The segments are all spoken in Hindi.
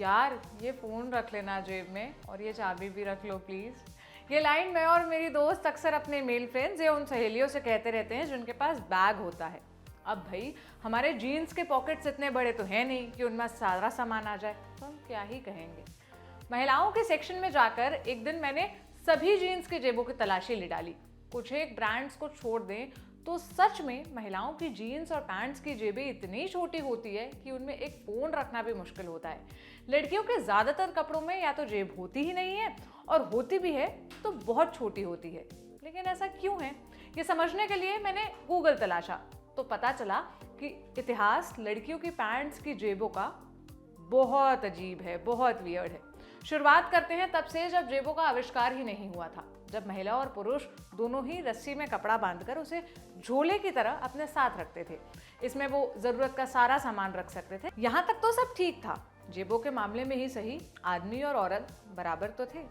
यार ये फ़ोन रख लेना जेब में और ये चाबी भी रख लो प्लीज़। ये लाइन मैं और मेरी दोस्त अक्सर अपने मेल फ्रेंड्स या उन सहेलियों से कहते रहते हैं जिनके पास बैग होता है। अब भाई हमारे जीन्स के पॉकेट्स इतने बड़े तो है नहीं कि उनमें सारा सामान आ जाए, तो हम क्या ही कहेंगे। महिलाओं के सेक्शन में जाकर एक दिन मैंने सभी जीन्स की जेबों की तलाशी ले डाली। कुछ एक ब्रांड्स को छोड़ दें तो सच में महिलाओं की जीन्स और पैंट्स की जेबें इतनी छोटी होती है कि उनमें एक फ़ोन रखना भी मुश्किल होता है। लड़कियों के ज़्यादातर कपड़ों में या तो जेब होती ही नहीं है और होती भी है तो बहुत छोटी होती है। लेकिन ऐसा क्यों है, ये समझने के लिए मैंने गूगल तलाशा तो पता चला कि इतिहास लड़कियों की पैंट्स की जेबों का बहुत अजीब है, बहुत वियर्ड है। शुरुआत करते हैं तब से जब जेबों का आविष्कार ही नहीं हुआ था, जब महिला और पुरुष दोनों ही रस्सी में कपड़ा बांधकर उसे झोले की तरह अपने साथ रखते थे। इसमें वो जरूरत का सारा सामान रख सकते थे। यहाँ तक तो सब ठीक था, जेबों के मामले में ही सही आदमी और औरत बराबर तो थे।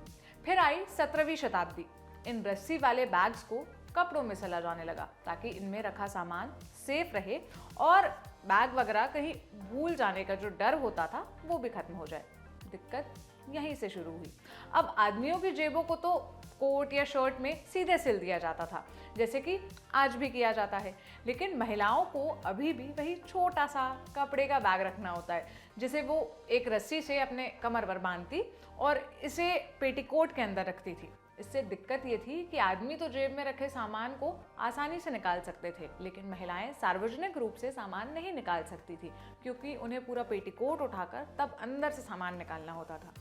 फिर आई 17वीं शताब्दी। इन रस्सी वाले बैग्स को कपड़ों में सला जाने लगा ताकि इनमें रखा सामान सेफ रहे और बैग वगैरह कहीं भूल जाने का जो डर होता था वो भी खत्म हो जाए। दिक्कत यहीं से शुरू हुई। अब आदमियों की जेबों को तो कोट या शर्ट में सीधे सिल दिया जाता था, जैसे कि आज भी किया जाता है, लेकिन महिलाओं को अभी भी वही छोटा सा कपड़े का बैग रखना होता है जिसे वो एक रस्सी से अपने कमर पर बांधती और इसे पेटीकोट के अंदर रखती थी। इससे दिक्कत ये थी कि आदमी तो जेब में रखे सामान को आसानी से निकाल सकते थे, लेकिन महिलाएं सार्वजनिक रूप से सामान नहीं निकाल सकती थी क्योंकि उन्हें पूरा पेटीकोट उठाकर तब अंदर से सामान निकालना होता था।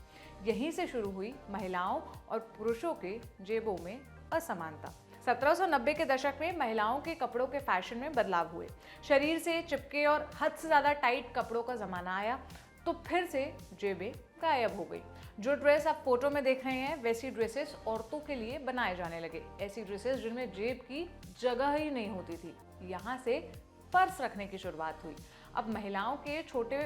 यहीं से शुरू हुई महिलाओं और पुरुषों के जेबों में असमानता। 1790 के दशक में महिलाओं के कपड़ों के फैशन में बदलाव हुए। शरीर से चिपके और हद से ज़्यादा टाइट कपड़ों का ज़माना आया तो फिर से जेबें गायब हो गई। जो ड्रेस आप फोटो में देख रहे हैं वैसी ड्रेसेस औरतों के लिए बनाए जाने लगे। ऐसी ड्रेसेस जिनमें जेब की जगह ही नहीं होती थी। यहाँ से पर्स रखने की शुरुआत हुई। अब महिलाओं के छोटे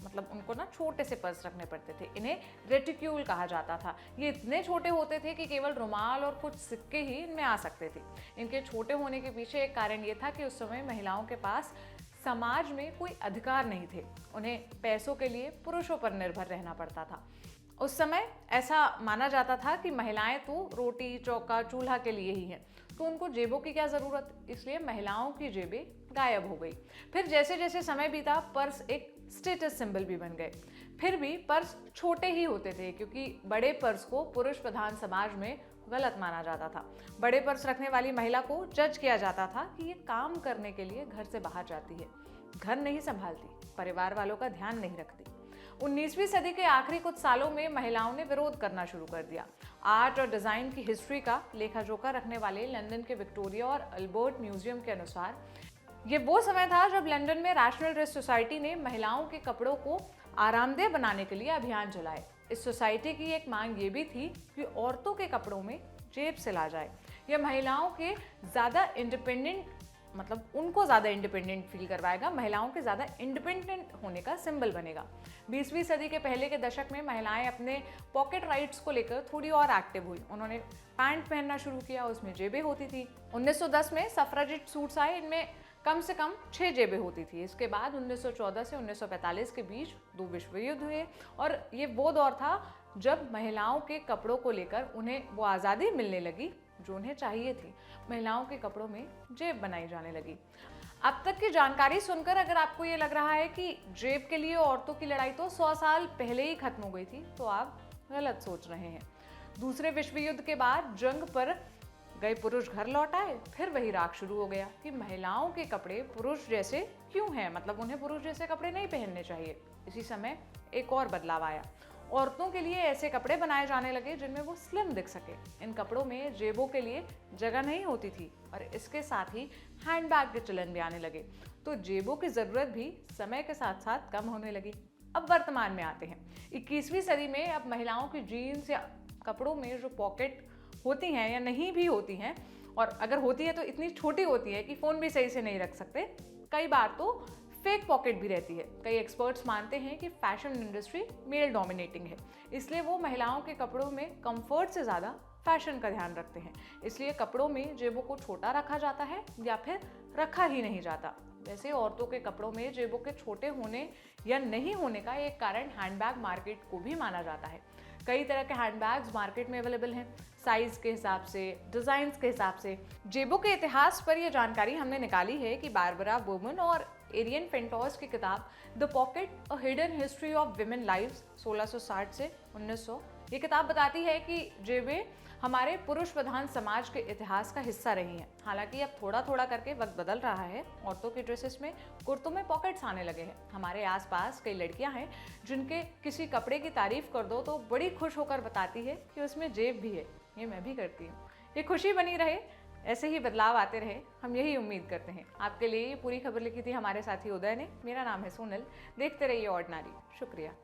उनको ना छोटे से पर्स रखने पड़ते थे। इन्हें रेटिक्यूल कहा जाता था। ये इतने छोटे होते थे कि केवल रुमाल और कुछ सिक्के ही इनमें आ सकते थे। इनके छोटे होने के पीछे एक कारण ये था कि उस समय महिलाओं के पास समाज में कोई अधिकार नहीं थे। उन्हें पैसों के लिए पुरुषों पर निर्भर रहना पड़ता था। उस समय ऐसा माना जाता था कि महिलाएं तो रोटी चौका चूल्हा के लिए ही हैं, तो उनको जेबों की क्या ज़रूरत, इसलिए महिलाओं की जेबें गायब हो गई। फिर जैसे जैसे समय बीता पर्स एक स्टेटस सिंबल भी बन गए। फिर भी पर्स छोटे ही होते थे क्योंकि बड़े पर्स को पुरुष प्रधान समाज में गलत माना जाता था। बड़े पर्स रखने वाली महिला को जज किया जाता था कि ये काम करने के लिए घर से बाहर जाती है, घर नहीं संभालती, परिवार वालों का ध्यान नहीं रखती। 19वीं सदी के आखिरी कुछ सालों में महिलाओं ने विरोध करना शुरू कर दिया। आर्ट और डिज़ाइन की हिस्ट्री का लेखा जोखा रखने वाले लंदन के विक्टोरिया और अल्बर्ट म्यूजियम के अनुसार ये वो समय था जब लंदन में नेशनल ड्रेस सोसाइटी ने महिलाओं के कपड़ों को आरामदेह बनाने के लिए अभियान चलाए। इस सोसाइटी की एक मांग ये भी थी कि औरतों के कपड़ों में जेब सिला जाए। यह महिलाओं के ज़्यादा इंडिपेंडेंट उनको ज़्यादा इंडिपेंडेंट फील करवाएगा, महिलाओं के ज़्यादा इंडिपेंडेंट होने का सिंबल बनेगा। 20वीं सदी के पहले के दशक में महिलाएं अपने पॉकेट राइट्स को लेकर थोड़ी और एक्टिव हुई। उन्होंने पैंट पहनना शुरू किया, उसमें जेबें होती थी। 1910 में सफ्रेजिट सूट्स आए, इनमें कम से कम 6 जेबें होती थी। इसके बाद 1914 से 1945 के बीच 2 विश्व युद्ध हुए और ये वो दौर था जब महिलाओं के कपड़ों को लेकर उन्हें वो आज़ादी मिलने लगी जो उन्हें चाहिए थी। महिलाओं के कपड़ों में जेब बनाई जाने लगी। अब तक की जानकारी सुनकर अगर आपको ये लग रहा है कि जेब के लिए औरतों की लड़ाई तो 100 साल पहले ही खत्म हो गई थी, तो आप गलत सोच रहे हैं। दूसरे विश्व युद्ध के बाद जंग पर गए पुरुष घर लौट आए, फिर वही राग शुरू हो गया कि महिलाओं के कपड़े पुरुष जैसे क्यों हैं, उन्हें पुरुष जैसे कपड़े नहीं पहनने चाहिए। इसी समय एक और बदलाव आया। औरतों के लिए ऐसे कपड़े बनाए जाने लगे जिनमें वो स्लिम दिख सके। इन कपड़ों में जेबों के लिए जगह नहीं होती थी और इसके साथ ही हैंडबैग के चलन भी आने लगे, तो जेबों की ज़रूरत भी समय के साथ साथ कम होने लगी। अब वर्तमान में आते हैं। 21वीं सदी में अब महिलाओं की जीन्स या कपड़ों में जो पॉकेट होती हैं या नहीं भी होती हैं, और अगर होती है तो इतनी छोटी होती है कि फ़ोन भी सही से नहीं रख सकते। कई बार तो फेक पॉकेट भी रहती है। कई एक्सपर्ट्स मानते हैं कि फैशन इंडस्ट्री मेल डोमिनेटिंग है, इसलिए वो महिलाओं के कपड़ों में कंफर्ट से ज़्यादा फैशन का ध्यान रखते हैं। इसलिए कपड़ों में जेबों को छोटा रखा जाता है या फिर रखा ही नहीं जाता। वैसे औरतों के कपड़ों में जेबों के छोटे होने या नहीं होने का एक कारण हैंडबैग मार्केट को भी माना जाता है। कई तरह के हैंडबैग्स मार्केट में अवेलेबल हैं, साइज के हिसाब से, डिजाइन के हिसाब से। जेबों के इतिहास पर यह जानकारी हमने निकाली है कि बारबरा बोमन और एरियन फेंटोस की किताब the pocket a hidden history of women lives 1660 से 1900, ये किताब बताती है कि जेबें हमारे पुरुष प्रधान समाज के इतिहास का हिस्सा रही हैं। हालांकि अब थोड़ा थोड़ा करके वक्त बदल रहा है, औरतों के ड्रेसेस में कुर्तों में पॉकेट्स आने लगे हैं। हमारे आसपास कई लड़कियां हैं जिनके किसी कपड़े की तारीफ कर दो तो बड़ी खुश होकर बताती है कि उसमें जेब भी है। ये मैं भी करती हूँ। ये खुशी बनी रहे, ऐसे ही बदलाव आते रहे, हम यही उम्मीद करते हैं। आपके लिए ये पूरी खबर लिखी थी हमारे साथी उदय ने। मेरा नाम है सोनल। देखते रहिए ऑर्डिनरी। शुक्रिया।